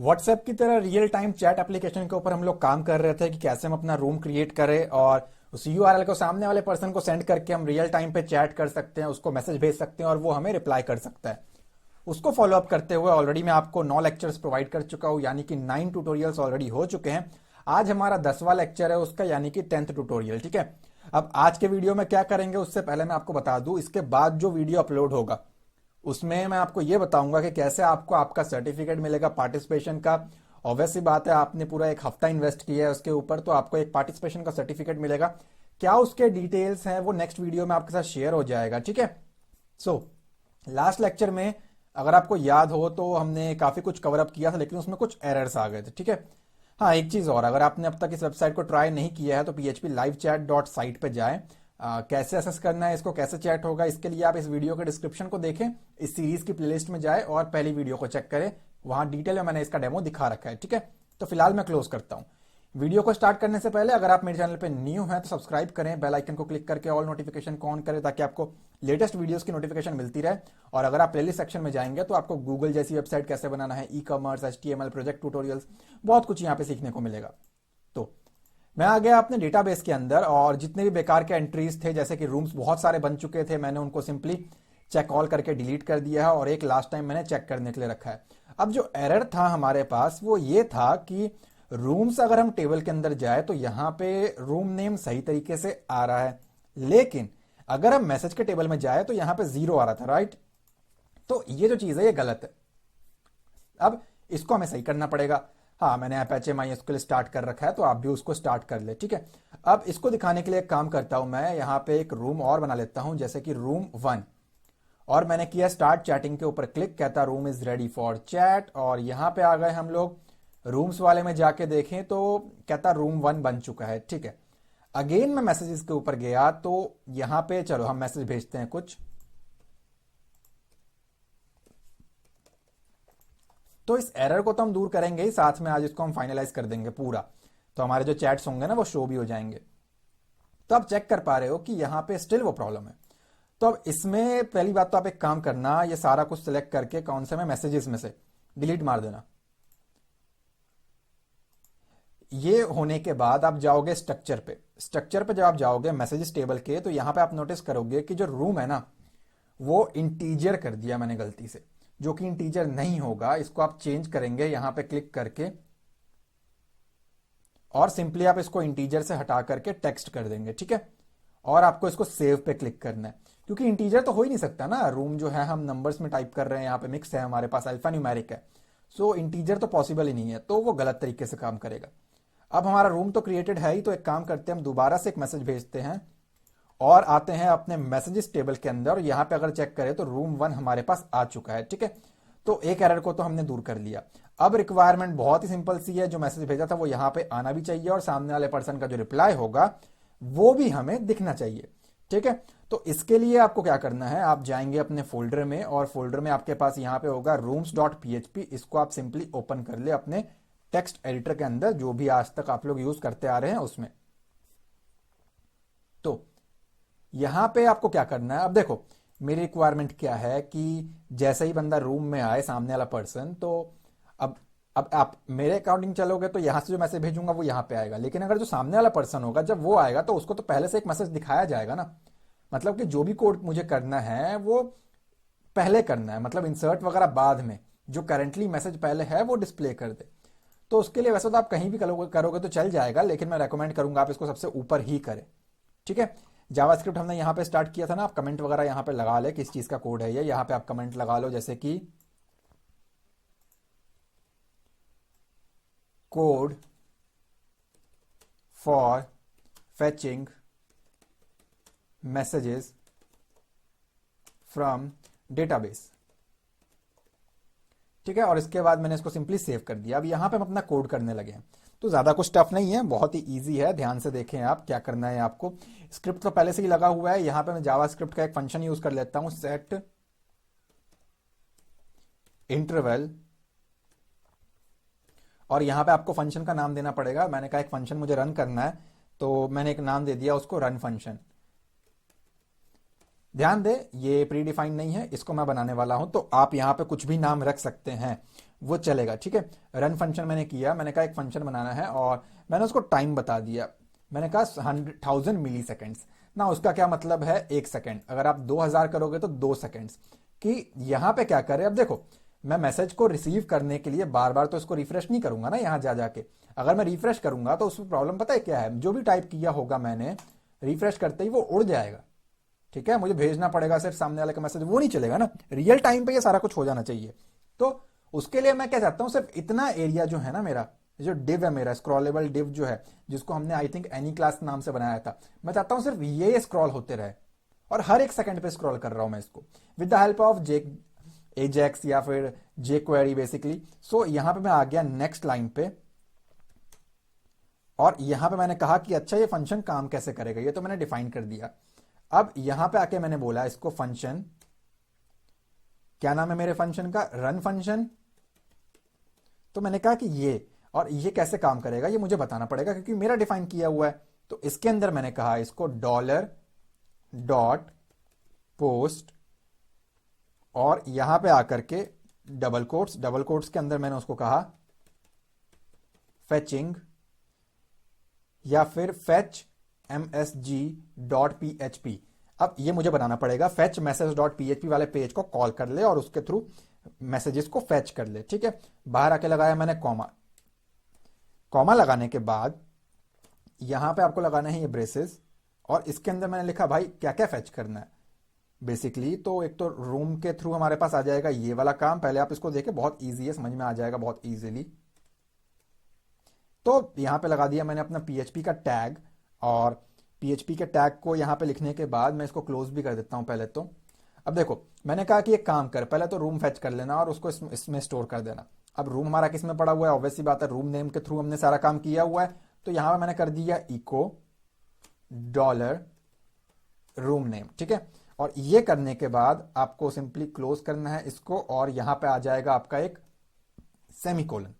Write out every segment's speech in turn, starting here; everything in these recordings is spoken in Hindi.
व्हाट्सएप की तरह रियल टाइम चैट एप्लीकेशन के ऊपर हम लोग काम कर रहे थे कि कैसे हम अपना रूम क्रिएट करें और उस यूआरएल को सामने वाले पर्सन को सेंड करके हम रियल टाइम पे चैट कर सकते हैं, उसको मैसेज भेज सकते हैं और वो हमें रिप्लाई कर सकता है। उसको फॉलो अप करते हुए ऑलरेडी मैं आपको 9 लेक्चर्स प्रोवाइड कर चुका हूं, यानी कि 9 ट्यूटोरियल्स ऑलरेडी हो चुके हैं। आज हमारा 10वां लेक्चर है उसका, यानी कि 10th ट्यूटोरियल। ठीक है, अब आज के वीडियो में क्या करेंगे उससे पहले मैं आपको बता दूं, इसके बाद जो वीडियो अपलोड होगा उसमें मैं आपको यह बताऊंगा कि कैसे आपको आपका सर्टिफिकेट मिलेगा पार्टिसिपेशन का। ऑब्वियस सी बात है, आपने पूरा एक हफ्ता इन्वेस्ट किया है उसके ऊपर, तो आपको एक पार्टिसिपेशन का सर्टिफिकेट मिलेगा। क्या उसके डिटेल्स हैं वो नेक्स्ट वीडियो में आपके साथ शेयर हो जाएगा। ठीक है, सो लास्ट लेक्चर में अगर आपको याद हो तो हमने काफी कुछ कवर अप किया था, लेकिन उसमें कुछ एरर्स आ गए थे। ठीक है, हाँ एक चीज और, अगर आपने अब तक इस वेबसाइट को ट्राई नहीं किया है तो phplivechat.site पे जाएं। कैसे असेस करना है इसको, कैसे चैट होगा, इसके लिए आप इस वीडियो के डिस्क्रिप्शन को देखें, इस सीरीज की प्लेलिस्ट में जाए और पहली वीडियो को चेक करें, वहां डिटेल में मैंने इसका डेमो दिखा रखा है। ठीक है, तो फिलहाल मैं क्लोज करता हूं। वीडियो को स्टार्ट करने से पहले अगर आप मेरे चैनल पे न्यू हैं तो सब्सक्राइब करें, बेल आइकन को क्लिक करके ऑल नोटिफिकेशन को ऑन करें ताकि आपको लेटेस्ट वीडियोस की नोटिफिकेशन मिलती रहे। और अगर आप प्लेलिस्ट सेक्शन में जाएंगे तो आपको गूगल जैसी वेबसाइट कैसे बनाना है, e commerce, HTML, project tutorials, बहुत कुछ यहाँ पे सीखने को मिलेगा। तो मैं आ गया अपने डेटाबेस के अंदर और जितने भी बेकार के एंट्रीज थे, जैसे कि रूम्स बहुत सारे बन चुके थे, मैंने उनको सिंपली चेक ऑल करके डिलीट कर दिया है और एक लास्ट टाइम मैंने चेक करने के लिए रखा है। अब जो एरर था हमारे पास वो ये था कि रूम्स अगर हम टेबल के अंदर जाए तो यहां पे रूम नेम सही तरीके से आ रहा है, लेकिन अगर हम मैसेज के टेबल में जाए तो यहां पे 0 आ रहा था। राइट, तो ये जो चीज है ये गलत है। अब इसको हमें सही करना पड़ेगा। हाँ, मैंने Apache MySQL स्टार्ट कर रखा है तो आप भी उसको स्टार्ट कर ले। ठीक है, अब इसको दिखाने के लिए एक काम करता हूं, मैं यहां पे एक रूम और बना लेता हूं, जैसे कि रूम 1, और मैंने किया स्टार्ट चैटिंग के ऊपर क्लिक, कहता room is ready for chat, और यहां पे आ गए हम लोग। रूम्स वाले में जाके देखें तो कहता रूम 1 बन चुका है। ठीक है, अगेन मैं मैसेजेस के ऊपर गया तो यहां पे चलो हम मैसेज भेजते हैं कुछ। तो इस एरर को तो हम दूर करेंगे ही, साथ में आज इसको हम फाइनलाइज कर देंगे पूरा, तो हमारे जो चैट्स होंगे ना वो शो भी हो जाएंगे। तो आप चेक कर पा रहे हो कि यहां पे स्टिल वो प्रॉब्लम है। तो अब इसमें पहली बात तो आप एक काम करना, ये सारा कुछ सिलेक्ट करके कौन से में मैसेजेस में से डिलीट मार देना। ये होने के बाद आप जाओगे स्ट्रक्चर पे। स्ट्रक्चर पे जब आप जाओगे मैसेजेस टेबल के, तो यहां पे आप नोटिस करोगे कि जो रूम है ना वो इंटीजर कर दिया मैंने गलती से, जो कि इंटीजर नहीं होगा। इसको आप चेंज करेंगे यहां पे क्लिक करके, और सिंपली आप इसको इंटीजर से हटा करके टेक्स्ट कर देंगे। ठीक है, और आपको इसको सेव पे क्लिक करना है, क्योंकि इंटीजर तो हो ही नहीं सकता ना, रूम जो है हम नंबर्स में टाइप कर रहे हैं, यहाँ पे मिक्स है, हमारे पास अल्फा न्यूमेरिक है, सो इंटीजर तो पॉसिबल ही नहीं है, तो वो गलत तरीके से काम करेगा। अब हमारा रूम तो क्रिएटेड है ही, तो एक काम करते हैं, हम दोबारा से एक मैसेज भेजते हैं और आते हैं अपने मैसेजेस टेबल के अंदर, और यहां पे अगर चेक करें तो रूम 1 हमारे पास आ चुका है। ठीक है, तो एक एरर को तो हमने दूर कर लिया। अब रिक्वायरमेंट बहुत ही सिंपल सी है, जो मैसेज भेजा था वो यहां पे आना भी चाहिए और सामने वाले पर्सन का जो रिप्लाई होगा वो भी हमें दिखना चाहिए। ठीक है, तो इसके लिए आपको क्या करना है, आप जाएंगे अपने फोल्डर में, और फोल्डर में आपके पास यहां पे होगा rooms.php, इसको आप सिंपली ओपन कर ले अपने टेक्स्ट एडिटर के अंदर, जो भी आज तक आप लोग यूज करते आ रहे हैं उसमें। तो यहां पे आपको क्या करना है, अब देखो मेरी रिक्वायरमेंट क्या है कि जैसे ही बंदा रूम में आए सामने वाला पर्सन, तो अब अब आप मेरे अकाउंटिंग चलोगे तो यहां से जो मैसेज भेजूंगा वो यहां पे आएगा, लेकिन अगर जो सामने वाला पर्सन होगा जब वो आएगा तो उसको तो पहले से एक मैसेज दिखाया जाएगा ना। मतलब कि जो भी कोड मुझे करना है वो पहले करना है, मतलब इंसर्ट वगैरह बाद में, जो करंटली मैसेज पहले है वो डिस्प्ले कर दे। तो उसके लिए वैसे तो आप कहीं भी करोगे तो चल जाएगा, लेकिन मैं रेकमेंड करूंगा आप इसको सबसे ऊपर ही करें। ठीक है, जावास्क्रिप्ट हमने यहाँ पे स्टार्ट किया था ना, आप कमेंट वगैरह यहाँ पे लगा ले किस चीज का कोड है ये, यहाँ पे आप कमेंट लगा लो, जैसे कि code for fetching messages from database. ठीक है, और इसके बाद मैंने इसको सिंपली सेव कर दिया। अब यहां पे हम अपना कोड करने लगे हैं, तो ज्यादा कुछ टफ नहीं है, बहुत ही इजी है। ध्यान से देखें आप क्या करना है आपको। स्क्रिप्ट तो पहले से ही लगा हुआ है, यहां पे मैं जावास्क्रिप्ट का एक फंक्शन यूज कर लेता हूं, सेट इंटरवल, और यहां पे आपको फंक्शन का नाम देना पड़ेगा। मैंने कहा एक फंक्शन मुझे रन करना है, तो मैंने एक नाम दे दिया उसको रन फंक्शन। ध्यान दे ये प्री डिफाइंड नहीं है, इसको मैं बनाने वाला हूं, तो आप यहां पे कुछ भी नाम रख सकते हैं, वो चलेगा। ठीक है, रन फंक्शन मैंने किया, मैंने कहा एक फंक्शन बनाना है और मैंने उसको टाइम बता दिया, मैंने कहा 100,000 मिली सेकेंड्स ना। उसका क्या मतलब है, 1 सेकेंड। अगर आप 2000 करोगे तो 2 सेकेंड्स। कि यहां पे क्या करे, अब देखो मैं मैसेज को रिसीव करने के लिए बार बार तो इसको रिफ्रेश नहीं करूंगा ना यहां जा जाके। अगर मैं रिफ्रेश करूंगा तो उसमें प्रॉब्लम पता है क्या है, जो भी टाइप किया होगा मैंने, रिफ्रेश करते ही वो उड़ जाएगा। ठीक है, मुझे भेजना पड़ेगा सिर्फ सामने वाले का मैसेज, वो नहीं चलेगा ना। रियल टाइम पे ये सारा कुछ हो जाना चाहिए। तो उसके लिए मैं क्या चाहता हूं, सिर्फ इतना एरिया जो है ना मेरा, जो डिव है मेरा, स्क्रॉलेबल डिव जो है, जिसको हमने आई थिंक एनी क्लास नाम से बनाया था, मैं चाहता हूं सिर्फ ये स्क्रॉल होते रहे और हर 1 सेकंड पे स्क्रॉल कर रहा हूं मैं इसको with the help of J Ajax या फिर जे क्वेरी बेसिकली। सो यहां पे मैं आ गया नेक्स्ट लाइन पे और यहां पे मैंने कहा कि अच्छा ये फंक्शन काम कैसे करेगा, ये तो मैंने डिफाइन कर दिया। अब यहां पे आके मैंने बोला इसको फंक्शन, क्या नाम है मेरे फंक्शन का, रन फंक्शन। तो मैंने कहा कि ये, और ये कैसे काम करेगा ये मुझे बताना पड़ेगा क्योंकि मेरा डिफाइन किया हुआ है। तो इसके अंदर मैंने कहा इसको डॉलर डॉट पोस्ट और यहां पे आकर के डबल कोट्स के अंदर मैंने उसको कहा फेचिंग या फिर फेच msg.php। अब ये मुझे बनाना पड़ेगा, फेच मैसेज.php वाले पेज को कॉल कर ले और उसके थ्रू मैसेजेस को फेच कर ले। ठीक है, बाहर आके लगाया मैंने कॉमा, कॉमा लगाने के बाद यहां पे आपको लगाना है ये ब्रेसेस और इसके अंदर मैंने लिखा भाई क्या क्या फेच करना है बेसिकली। तो एक तो रूम के थ्रू हमारे पास आ जाएगा ये वाला काम, पहले आप इसको देखें, बहुत ईजी है, समझ में आ जाएगा बहुत ईजिली। तो यहां पे लगा दिया मैंने अपना पीएचपी का टैग और पीएचपी के टैग को यहां पे लिखने के बाद मैं इसको क्लोज भी कर देता हूं पहले तो। अब देखो मैंने कहा कि एक काम कर, पहले तो रूम फेच कर लेना और उसको इसमें स्टोर कर देना। अब रूम हमारा किस में पड़ा हुआ है, ऑब्वियस सी बात है रूम नेम के थ्रू हमने सारा काम किया हुआ है। तो यहां पे मैंने कर दिया इको डॉलर रूम नेम। ठीक है, और ये करने के बाद आपको सिंपली क्लोज करना है इसको और यहां पे आ जाएगा आपका एक सेमीकोलन।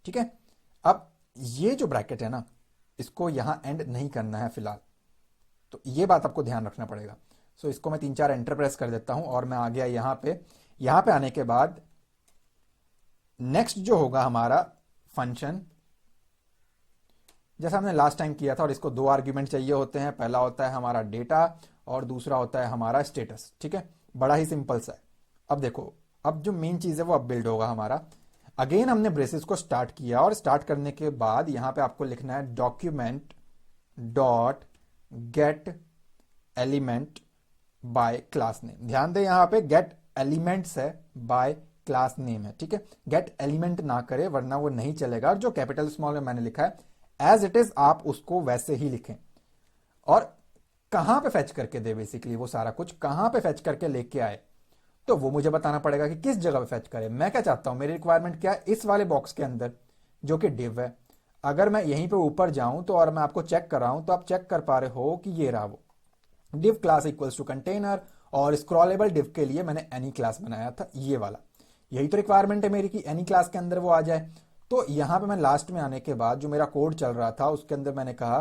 ठीक है, अब ये जो ब्रैकेट है ना, इसको यहां एंड नहीं करना है फिलहाल, तो ये बात आपको ध्यान रखना पड़ेगा। सो इसको मैं 3-4 एंटर प्रेस कर देता हूं और मैं आ गया यहां पे। यहां पे आने के बाद नेक्स्ट जो होगा हमारा फंक्शन, जैसा हमने लास्ट टाइम किया था, और इसको 2 आर्ग्यूमेंट चाहिए होते हैं, पहला होता है हमारा डेटा और दूसरा होता है हमारा स्टेटस। ठीक है, बड़ा ही सिंपल सा है। अब देखो, अब जो मेन चीज है वो अब बिल्ड होगा हमारा। अगेन हमने ब्रेसेस को स्टार्ट किया और स्टार्ट करने के बाद यहां पे आपको लिखना है document dot gate element by class name. ध्यान दें यहां पे गेट एलिमेंट्स है, बाय क्लास नेम है। ठीक है, गेट एलिमेंट ना करे वरना वो नहीं चलेगा। और जो कैपिटल स्मॉल में मैंने लिखा है एज इट इज आप उसको वैसे ही लिखें। और कहां पे फेच करके दे, बेसिकली वो सारा कुछ कहां पे फेच करके लेके आए, तो वो मुझे बताना पड़ेगा कि किस जगह पे फेच करे। मैं क्या चाहता हूं, मेरी रिक्वायरमेंट क्या है, इस वाले बॉक्स के अंदर जो कि डिव है। अगर मैं यहीं पे ऊपर जाऊं तो और मैं आपको चेक कर रहा हूं तो आप चेक कर पा रहे हो कि ये रहा वो div class equals to container, और स्क्रॉलेबल डिव के लिए मैंने एनी क्लास बनाया था ये वाला। यही तो रिक्वायरमेंट है मेरी कि एनी क्लास के अंदर वो आ जाए। तो यहां पे मैं लास्ट में आने के बाद जो मेरा कोड चल रहा था उसके अंदर मैंने कहा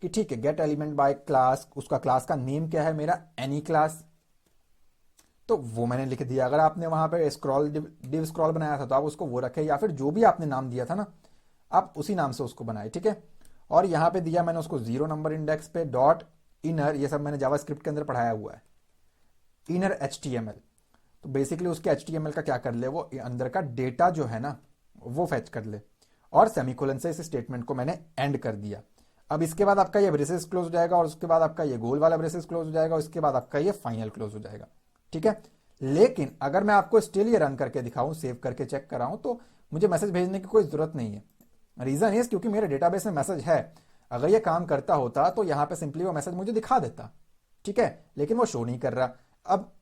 कि ठीक है गेट एलिमेंट बाय क्लास, उसका क्लास का नेम क्या है मेरा, एनी क्लास। तो वो मैंने लिख दिया। अगर आपने वहां पे स्क्रॉल डिव स्क्रॉल बनाया था तो आप उसको वो रखे, या फिर जो भी आपने नाम दिया था ना आप उसी नाम से उसको बनाए। ठीक है, और यहां पे दिया मैंने उसको 0 नंबर इंडेक्स पे डॉट इनर, ये सब मैंने जावास्क्रिप्ट के अंदर पढ़ाया हुआ है, इनर HTML। तो बेसिकली उसके HTML का क्या कर ले, वो अंदर का डेटा जो है ना वो फेच कर ले, और सेमीकोलन से इस स्टेटमेंट को मैंने एंड कर दिया। अब इसके बाद आपका ये ब्रेसेस क्लोज हो जाएगा और उसके बाद आपका ये गोल वाला ब्रेसेस क्लोज हो जाएगा और इसके बाद आपका ये फाइनल क्लोज हो जाएगा। ठीक है, लेकिन अगर मैं आपको स्टिल ये रन करके दिखाऊं, सेव करके चेक कराऊं, तो मुझे मैसेज भेजने की कोई जरूरत नहीं है। रीजन इज क्योंकि मेरे डेटाबेस में मैसेज है। अगर ये काम करता होता तो यहां पे सिंपली वो मैसेज मुझे दिखा देता। ठीक है, लेकिन वो शो नहीं कर रहा। अब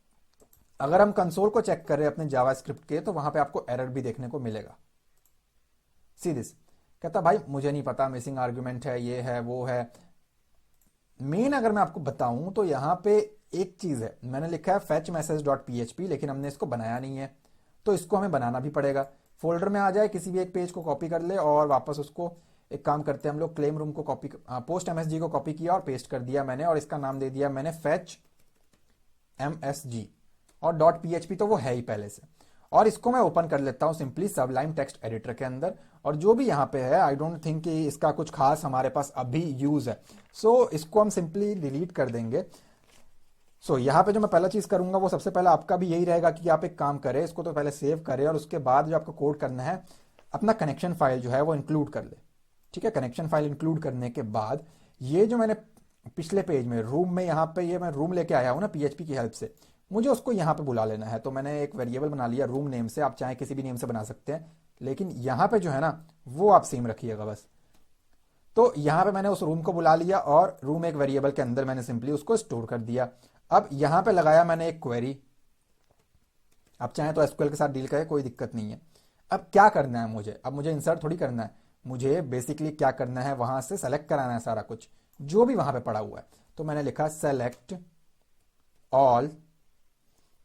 अगर हम कंसोल को चेक करें अपने जावास्क्रिप्ट के, तो वहां पे आपको एरर भी देखने को मिलेगा। सी दिस, कहता भाई मुझे नहीं पता, मिसिंग आर्ग्यूमेंट है, ये है वो है। मेन अगर मैं आपको बताऊं तो यहां पे एक चीज है, मैंने लिखा है fetch message.php, लेकिन हमने इसको बनाया नहीं है, तो इसको हमें बनाना भी पड़ेगा। फोल्डर में आ जाए, किसी भी एक पेज को कॉपी कर ले और वापस उसको, एक काम करते हैं हम लोग, क्लेम रूम को कॉपी, पोस्ट MSG को कॉपी किया और पेस्ट कर दिया मैंने, और इसका नाम दे दिया मैंने fetch MSG और .php तो वो है ही पहले से। और इसको मैं ओपन कर लेता हूं सिंपली सबलाइम टेक्स्ट एडिटर के अंदर, और जो भी यहां पे है आई डोंट थिंक कि इसका कुछ खास हमारे पास अभी यूज है, सो इसको हम सिंपली डिलीट कर देंगे। सो यहाँ पे जो मैं पहला चीज करूंगा वो सबसे पहले आपका भी यही रहेगा कि आप एक काम करें, इसको तो पहले सेव करें और उसके बाद जो आपको कोड करना है अपना कनेक्शन फाइल जो है वो इंक्लूड कर ले। ठीक है, कनेक्शन फाइल इंक्लूड करने के बाद ये जो मैंने पिछले पेज में रूम में यहाँ पे ये मैं रूम लेके आया हूँ ना PHP की हेल्प से, मुझे उसको यहाँ पे बुला लेना है। तो मैंने एक वेरिएबल बना लिया रूम नेम से, आप चाहे किसी भी नेम से बना सकते हैं, लेकिन यहाँ पे जो है ना वो आप सेम रखिएगा बस। तो यहाँ पे मैंने उस रूम को बुला लिया और रूम एक वेरिएबल के अंदर मैंने सिंपली उसको स्टोर कर दिया। अब यहाँ पे लगाया मैंने एक क्वेरी, आप चाहें तो SQL के साथ डील करें, कोई दिक्कत नहीं है। अब क्या करना है मुझे, अब मुझे इंसर्ट थोड़ी करना है, मुझे बेसिकली क्या करना है वहां से सेलेक्ट कराना है सारा कुछ जो भी वहां पे पड़ा हुआ है। तो मैंने लिखा select all,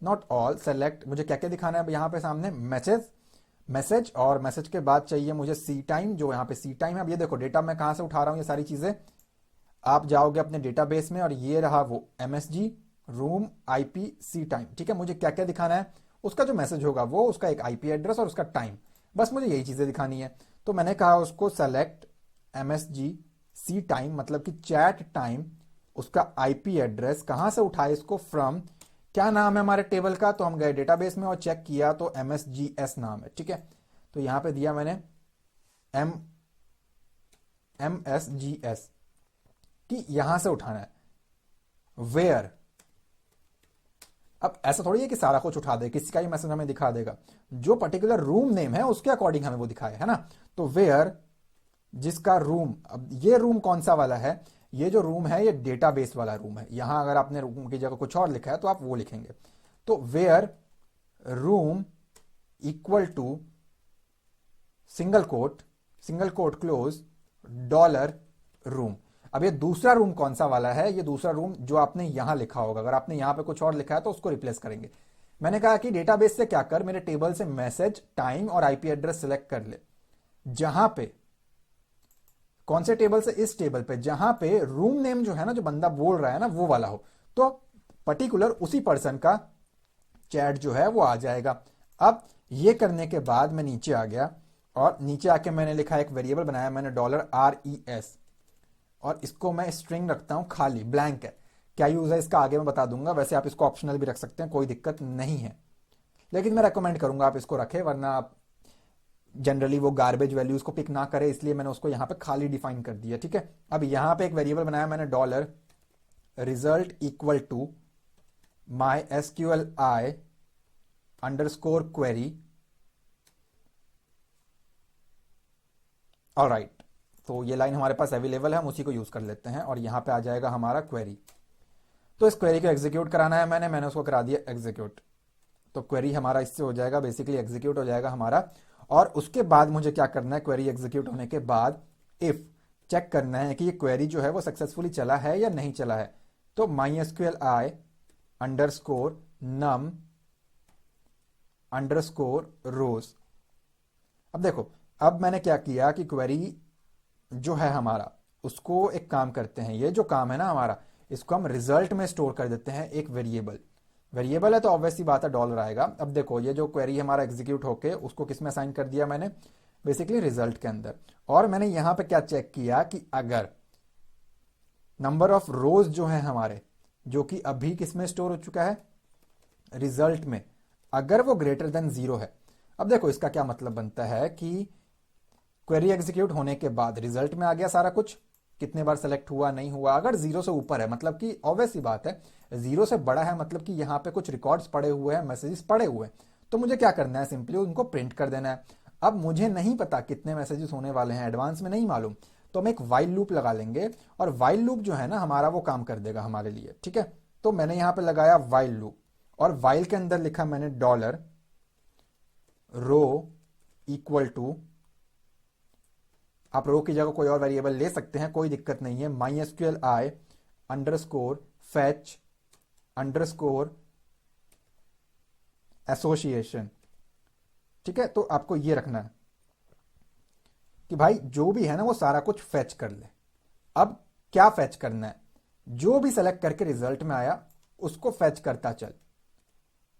not all, select, मुझे क्या क्या दिखाना है यहाँ पे सामने, मैसेज और मैसेज के बाद चाहिए मुझे सी टाइम, जो यहाँ पे सी टाइम है। अब ये देखो डेटा मैं कहां से उठा रहा हूं, ये सारी चीजें आप जाओगे अपने डेटाबेस में और ये रहा वो MSG रूम IP सी टाइम। ठीक है, मुझे क्या क्या दिखाना है, उसका जो मैसेज होगा वो उसका एक IP एड्रेस और उसका टाइम, बस मुझे यही चीजें दिखानी है। तो मैंने कहा उसको सेलेक्ट MSG सी टाइम, मतलब कि चैट टाइम, उसका IP एड्रेस कहां से उठाए इसको, फ्रॉम क्या नाम है हमारे टेबल का, तो हम गए डेटाबेस में और चेक किया तो MSGS नाम है। ठीक है, तो यहां पे दिया मैंने MSGS कि यहां से उठाना है। वेयर, अब ऐसा थोड़ी है कि सारा कुछ उठा दे, किसी का ही मैसेज हमें दिखा देगा, जो पर्टिकुलर रूम नेम है उसके अकॉर्डिंग हमें वो दिखाए, है ना। तो वेयर जिसका रूम, अब ये रूम कौन सा वाला है, ये जो रूम है ये डेटाबेस वाला रूम है। यहां अगर आपने रूम की जगह कुछ और लिखा है तो आप वो लिखेंगे। तो where room equal to single quote close $रूम। अब ये दूसरा रूम कौन सा वाला है, ये दूसरा रूम जो आपने यहां लिखा होगा, अगर आपने यहां पे कुछ और लिखा है तो उसको रिप्लेस करेंगे। मैंने कहा कि डेटाबेस से क्या कर, मेरे टेबल से मैसेज टाइम और IP एड्रेस सिलेक्ट कर ले, जहां पे कौन से टेबल से, इस टेबल पे जहां पे रूम नेम जो है ना, जो बंदा बोल रहा है ना वो वाला हो, तो पर्टिकुलर उसी पर्सन का चैट जो है वो आ जाएगा। अब ये करने के बाद मैं नीचे आ गया और नीचे आके मैंने लिखा, एक वेरिएबल बनाया मैंने $RES, और इसको मैं स्ट्रिंग रखता हूं, खाली ब्लैंक है। क्या यूज है इसका आगे मैं बता दूंगा, वैसे आप इसको ऑप्शनल भी रख सकते हैं, कोई दिक्कत नहीं है, लेकिन मैं रेकमेंड करूंगा आप इसको रखें, वरना आप जनरली वो गार्बेज वैल्यूज को पिक ना करे, इसलिए मैंने उसको यहां पे खाली डिफाइन कर दिया। ठीक है, अब यहां पे एक वेरिएबल बनाया मैंने $result equal to MySQLi underscore query. Alright, तो ये लाइन हमारे पास अवेलेबल है, हम उसी को यूज कर लेते हैं और यहां पे आ जाएगा हमारा क्वेरी। तो इस क्वेरी को एग्जीक्यूट कराना है मैंने उसको करा दिया एग्जीक्यूट। तो क्वेरी हमारा इससे हो जाएगा, बेसिकली एग्जीक्यूट हो जाएगा हमारा। और उसके बाद मुझे क्या करना है, क्वेरी एग्जीक्यूट होने के बाद इफ चेक करना है कि ये क्वेरी जो है वो सक्सेसफुली चला है या नहीं चला है। तो MySQLi अंडरस्कोर num अंडरस्कोर रोज। अब देखो, अब मैंने क्या किया कि क्वेरी जो है हमारा उसको एक काम करते हैं, ये जो काम है ना हमारा, इसको हम रिजल्ट में स्टोर कर देते हैं, एक वेरिएबल है तो ऑब्वियस सी बात है $, आएगा। अब देखो ये जो क्वेरी हमारा एग्जीक्यूट होके उसको किस में असाइन कर दिया मैंने, बेसिकली रिजल्ट के अंदर। और मैंने यहां पे क्या चेक किया कि अगर नंबर ऑफ रोज जो है हमारे, जो कि अभी किस में स्टोर हो चुका है, रिजल्ट में, अगर वो ग्रेटर देन 0 है। अब देखो इसका क्या मतलब बनता है कि क्वेरी एग्जीक्यूट होने के बाद रिजल्ट में आ गया सारा कुछ, कितने बार सेलेक्ट हुआ नहीं हुआ, अगर 0 से ऊपर है मतलब कि ऑब्वियस सी बात है, 0 से बड़ा है मतलब कि यहां पे कुछ रिकॉर्ड्स पड़े हुए हैं, मैसेजेस पड़े हुए हैं, तो मुझे क्या करना है, सिंपली उनको प्रिंट कर देना है। अब मुझे नहीं पता कितने मैसेजेस होने वाले हैं, एडवांस में नहीं मालूम, तो हम एक वाइल लूप लगा लेंगे और वाइल लूप जो है ना हमारा वो काम कर देगा हमारे लिए। ठीक है, तो मैंने यहां पे लगाया वाइल लूप और वाइल के अंदर लिखा मैंने $रो इक्वल टू, आप रो की जगह कोई और वेरिएबल ले सकते हैं, कोई दिक्कत नहीं है, MySQLi underscore fetch underscore association. ठीक है, तो आपको ये रखना है कि भाई जो भी है ना वो सारा कुछ फेच कर ले। अब क्या फेच करना है, जो भी सेलेक्ट करके रिजल्ट में आया उसको फेच करता चल।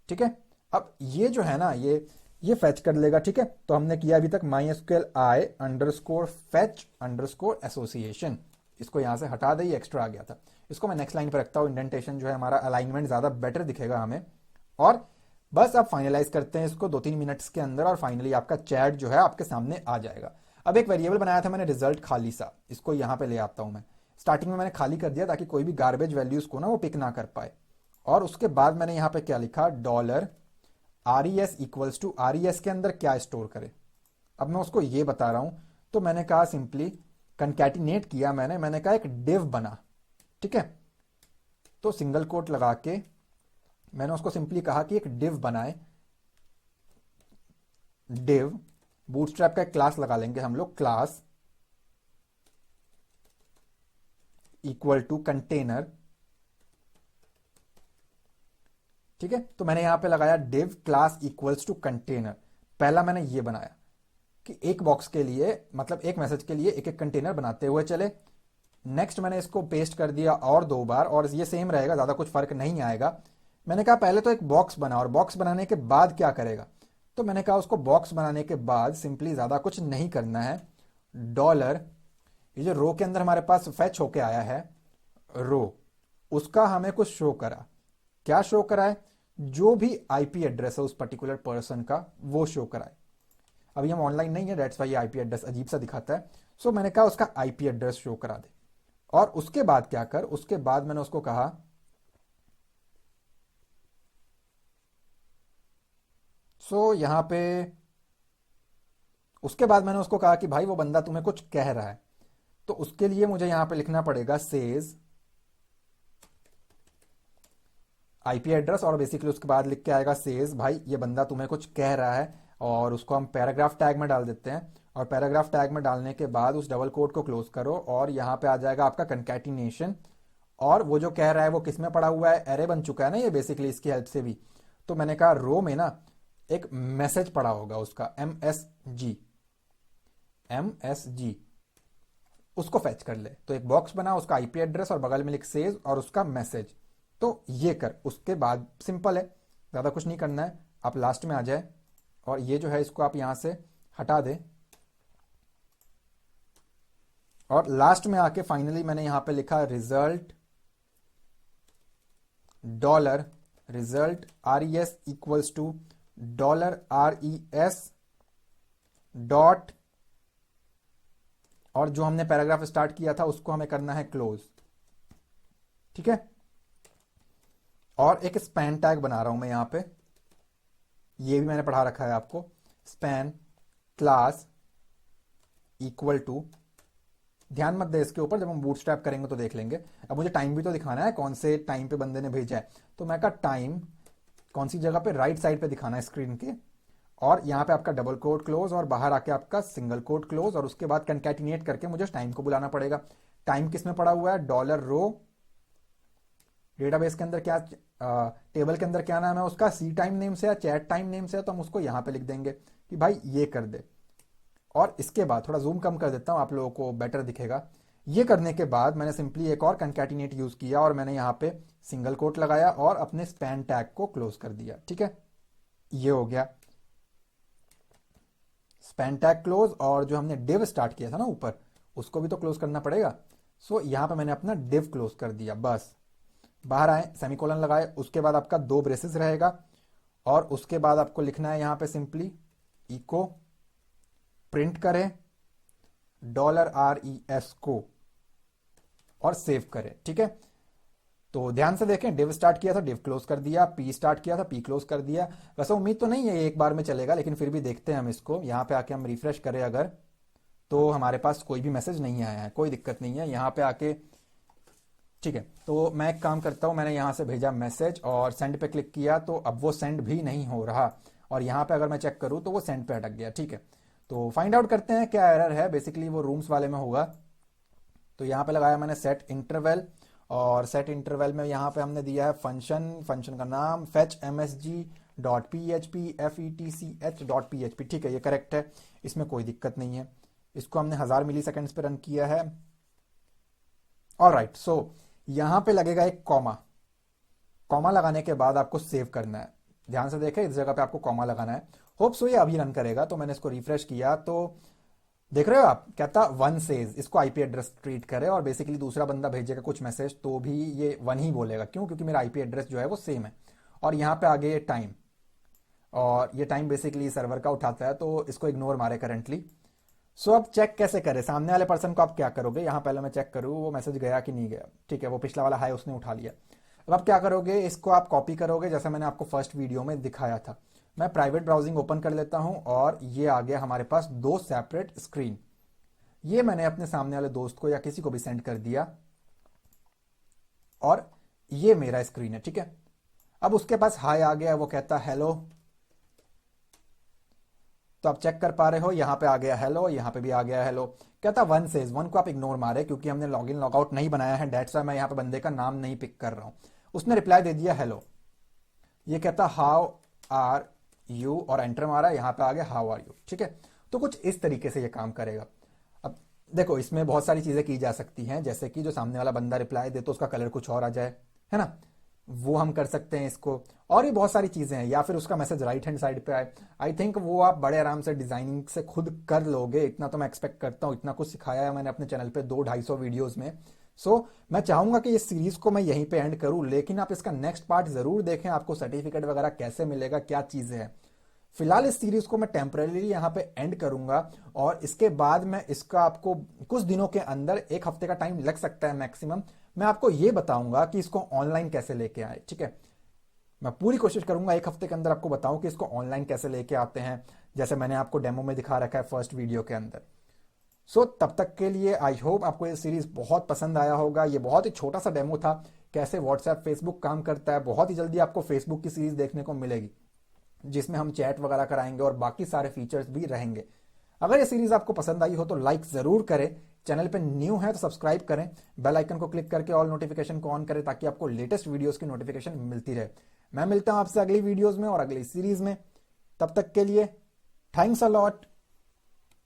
ठीक है, अब ये जो है ना, ये फेच कर लेगा। ठीक है, तो हमने किया अभी तक MySQL I underscore fetch underscore association, इसको यहां से हटा दे, ये एक्स्ट्रा आ गया था। इसको मैं नेक्स्ट लाइन पर रखता हूं, इंडेंटेशन जो है हमारा अलाइनमेंट ज्यादा बेटर दिखेगा हमें। और बस आप फाइनलाइज करते हैं इसको 2-3 मिनट्स के अंदर, और फाइनली आपका चैट जो है आपके सामने आ जाएगा। अब एक वेरिएबल बनाया था मैंने रिजल्ट खाली सा, इसको यहां पे ले आता हूं मैं। स्टार्टिंग में मैंने खाली कर दिया ताकि कोई भी गार्बेज वैल्यूज को ना वो पिक ना कर पाए। और उसके बाद मैंने यहां पे क्या लिखा, dollar RES equals to RES के अंदर क्या स्टोर करे। अब मैं उसको ये बता रहा हूं, तो मैंने कहा सिंपली कंकैटिनेट किया, मैंने कहा एक डिव बना। ठीक है, तो सिंगल कोट लगा के मैंने उसको सिंपली कहा कि एक डिव बनाए। डिव बूटस्ट्रैप का एक क्लास लगा लेंगे हम लोग, क्लास इक्वल टू कंटेनर। ठीक है, तो मैंने यहां पे लगाया div class equals to container. पहला मैंने ये बनाया कि एक बॉक्स के लिए, मतलब एक मैसेज के लिए एक एक कंटेनर बनाते हुए चले। नेक्स्ट मैंने इसको पेस्ट कर दिया और 2 बार, और ये सेम रहेगा, ज्यादा कुछ फर्क नहीं आएगा। मैंने कहा पहले तो एक बॉक्स बना, और बॉक्स बनाने के बाद क्या करेगा, तो मैंने कहा उसको बॉक्स बनाने के बाद सिंपली ज्यादा कुछ नहीं करना है। डॉलर, ये जो रो के अंदर हमारे पास फेच होके आया है रो, उसका हमें कुछ शो करा। क्या शो कराए, जो भी IP एड्रेस है उस पर्टिकुलर पर्सन का वो शो कराए। अभी हम ऑनलाइन नहीं है, डेट्स वाई IP एड्रेस अजीब सा दिखाता है। सो मैंने कहा उसका IP एड्रेस शो करा दे। और उसके बाद क्या कर, उसके बाद मैंने उसको कहा यहां पे, उसके बाद मैंने उसको कहा कि भाई वो बंदा तुम्हें कुछ कह रहा है, तो उसके लिए मुझे यहां पे लिखना पड़ेगा सेज IP एड्रेस, और बेसिकली उसके बाद लिख के आएगा सेज भाई ये बंदा तुम्हें कुछ कह रहा है। और उसको हम पैराग्राफ टैग में डाल देते हैं, और पैराग्राफ टैग में डालने के बाद उस डबल कोट को क्लोज करो, और यहां पे आ जाएगा आपका कंकैटिनेशन। और वो जो कह रहा है वो किस में पड़ा हुआ है, एरे बन चुका है ना ये बेसिकली इसकी हेल्प से भी। तो मैंने कहा रो में ना एक मैसेज पड़ा होगा उसका MSG, उसको फेच कर ले। तो एक बॉक्स बना, उसका IP एड्रेस और बगल में लिख सेज और उसका मैसेज। तो ये कर, उसके बाद सिंपल है, ज्यादा कुछ नहीं करना है। आप लास्ट में आ जाए, और ये जो है इसको आप यहां से हटा दे, और लास्ट में आके फाइनली मैंने यहां पे लिखा result dollar result RES equals to $RES dot, और जो हमने पैराग्राफ स्टार्ट किया था उसको हमें करना है क्लोज। ठीक है, और एक स्पैन टैग बना रहा हूं मैं यहां पे, ये भी मैंने पढ़ा रखा है आपको, स्पैन क्लास इक्वल टू, ध्यान मत दे इसके ऊपर, जब हम बूटस्ट्रैप करेंगे तो देख लेंगे। अब मुझे टाइम भी तो दिखाना है, कौन से टाइम पे बंदे ने भेजा है। तो मैं कहा टाइम कौन सी जगह पे, राइट साइड पे दिखाना है स्क्रीन के, और यहां पे आपका डबल कोट क्लोज, और बाहर आके आपका सिंगल कोट क्लोज, और उसके बाद कंकैटिनेट करके मुझे टाइम को बुलाना पड़ेगा। टाइम किस में पड़ा हुआ है, डॉलर रो, डेटाबेस के अंदर क्या, टेबल के अंदर क्या नाम है उसका, सी टाइम नेम से या चैट टाइम नेम से है, तो हम उसको यहां पे लिख देंगे कि भाई ये कर दे। और इसके बाद थोड़ा जूम कम कर देता हूं, आप लोगों को बेटर दिखेगा। ये करने के बाद मैंने सिंपली एक और कंकैटिनेट यूज किया, और मैंने यहां पे सिंगल कोट लगाया और अपने स्पैन टैग को क्लोज कर दिया। ठीक है, ये हो गया स्पैन टैग क्लोज, और जो हमने डिव स्टार्ट किया था ना ऊपर, उसको भी तो क्लोज करना पड़ेगा। सो यहां पे मैंने अपना डिव क्लोज कर दिया। बस बाहर आए, सेमीकोलन लगाए, उसके बाद आपका 2 ब्रेसेस रहेगा, और उसके बाद आपको लिखना है यहां पे सिंपली इको प्रिंट करें $RES को, और सेव करें। ठीक है, तो ध्यान से देखें, डिव स्टार्ट किया था, डिव क्लोज कर दिया, पी स्टार्ट किया था, पी क्लोज कर दिया। वैसे उम्मीद तो नहीं है ये एक बार में चलेगा, लेकिन फिर भी देखते हैं हम इसको। यहां पे आके हम रिफ्रेश करें अगर, तो हमारे पास कोई भी मैसेज नहीं आया है, कोई दिक्कत नहीं है यहां पे आके। ठीक है, तो मैं एक काम करता हूं, मैंने यहां से भेजा मैसेज और सेंड पे क्लिक किया, तो अब वो सेंड भी नहीं हो रहा, और यहां पे अगर मैं चेक करूं तो वो सेंड पे अटक गया। ठीक है, तो फाइंड आउट करते हैं क्या एरर है, बेसिकली वो रूम्स वाले में होगा। तो यहां पे लगाया मैंने सेट इंटरवल, और सेट इंटरवल में यहां पे हमने दिया है फंक्शन का नाम fetch msg.php fetch.php। ठीक है, ये करेक्ट है, इसमें कोई दिक्कत नहीं है। इसको हमने 1000 मिली सेकेंड्स पे रन किया है। ऑलराइट, सो यहां पे लगेगा एक कॉमा, कॉमा लगाने के बाद आपको सेव करना है। ध्यान से देखें, इस जगह पे आपको कॉमा लगाना है। होप सो ये अभी रन करेगा। तो मैंने इसको रिफ्रेश किया तो देख रहे हो आप, कहता वन सेज, इसको आईपी एड्रेस ट्रीट करे और बेसिकली दूसरा बंदा भेजेगा कुछ मैसेज तो भी ये वन ही बोलेगा। क्यों? क्योंकि मेरा आईपी एड्रेस जो है वो सेम है। और यहाँ पे आगे ये टाइम, और ये टाइम बेसिकली सर्वर का उठाता है, तो इसको इग्नोर मारे करंटली। सो अब चेक कैसे करें सामने वाले पर्सन को? आप क्या करोगे, यहाँ पहले मैं चेक करूँ वो मैसेज गया कि नहीं गया। ठीक है, वो पिछला वाला हाई उसने उठा लिया। अब आप क्या करोगे, इसको आप कॉपी करोगे जैसे मैंने आपको फर्स्ट वीडियो में दिखाया था। मैं प्राइवेट ब्राउजिंग ओपन कर लेता हूं और ये आ गया हमारे पास दो सेपरेट स्क्रीन। ये मैंने अपने सामने वाले दोस्त को या किसी को भी सेंड कर दिया और ये मेरा स्क्रीन है। ठीक है, अब उसके पास हाय आ गया, वो कहता हेलो। तो आप चेक कर पा रहे हो, यहां पे आ गया हेलो, यहां पे भी आ गया हेलो। कहता वन सेज, वन को आप इग्नोर मारे क्योंकि हमने लॉगिन लॉगआउट नहीं बनाया है, डेट्स वाई मैं यहां पे बंदे का नाम नहीं पिक कर रहा हूं। उसने रिप्लाई दे दिया हेलो। ये कहता हाउ आर यू और एंटर मारा, यहां पे आ गया हाउ आर यू। ठीक है, तो कुछ इस तरीके से ये काम करेगा। अब देखो, इसमें बहुत सारी चीजें की जा सकती हैं, जैसे कि जो सामने वाला बंदा रिप्लाई दे तो उसका कलर कुछ और आ जाए, है ना, वो हम कर सकते हैं इसको। और ये बहुत सारी चीजें हैं, या फिर उसका मैसेज राइट हैंड साइड पे आए। आई थिंक वो आप बड़े आराम से डिजाइनिंग से खुद कर लोगे, इतना तो मैं एक्सपेक्ट करता हूं। इतना कुछ सिखाया है मैंने अपने चैनल पे 200-250 वीडियोस में। सो मैं चाहूंगा कि इस सीरीज को मैं यहीं पे एंड करूं, लेकिन आप इसका नेक्स्ट पार्ट जरूर देखें। आपको सर्टिफिकेट वगैरह कैसे मिलेगा, क्या चीजें हैं। फिलहाल इस सीरीज को मैं टेम्परेली यहाँ पे एंड करूंगा और इसके बाद मैं इसका आपको कुछ दिनों के अंदर, एक हफ्ते का टाइम लग सकता है मैक्सिमम, मैं आपको ये बताऊंगा कि इसको ऑनलाइन कैसे लेके आए। ठीक है, मैं पूरी कोशिश करूंगा एक हफ्ते के अंदर आपको बताऊं कि इसको ऑनलाइन कैसे लेके आते हैं, जैसे मैंने आपको डेमो में दिखा रखा है फर्स्ट वीडियो के अंदर। सो तब तक के लिए आई होप आपको ये सीरीज बहुत पसंद आया होगा। ये बहुत ही छोटा सा डेमो था, कैसे व्हाट्सएप फेसबुक काम करता है। बहुत ही जल्दी आपको फेसबुक की सीरीज देखने को मिलेगी जिसमें हम चैट वगैरह कराएंगे और बाकी सारे फीचर्स भी रहेंगे। अगर ये सीरीज आपको पसंद आई हो तो लाइक जरूर करें, चैनल पे न्यू है तो सब्सक्राइब करें, बेल आइकन को क्लिक करके ऑल नोटिफिकेशन को ऑन करें ताकि आपको लेटेस्ट वीडियोस की नोटिफिकेशन मिलती रहे। मैं मिलता हूं आपसे अगली वीडियोस में और अगली सीरीज में। तब तक के लिए थैंक्स अ लॉट।